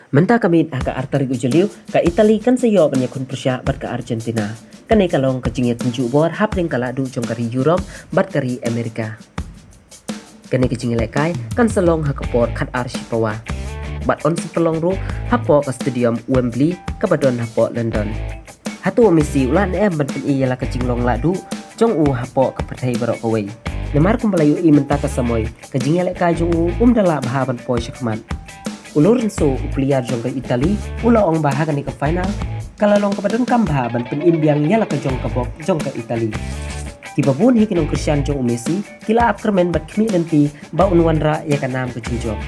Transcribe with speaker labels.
Speaker 1: Menta kami ka artarik ujaliu ka Italy kan sayo banyak kun persya bat ka Argentina. Kan kalong ka jingit tunjuk bor hapring kala du jong kari Europe bat kari Amerika. Kan ka jingit lekai kan salong hakapor kat arsipawa. Bat on sepelong ru hapo ka stadium Wembley ka badon hapo London. Hatu misi ulan ban pen iya la ka jinglong ladu jong u hapo ka patai barok kawai. Nemar kum balayu I menta ka samoy ka jingit lekai jong u dala bahaban po syakman. Ulur so upliar jong ke Italy ula ong bahagan ke final kalalong kepadon kambha ban pen imbiang yala ke jong kabok jong ke Italy tiba bun hikinong Cristiano jong Messi kila ap kermen bat kmi denti ba unwanra ya kanam ke jong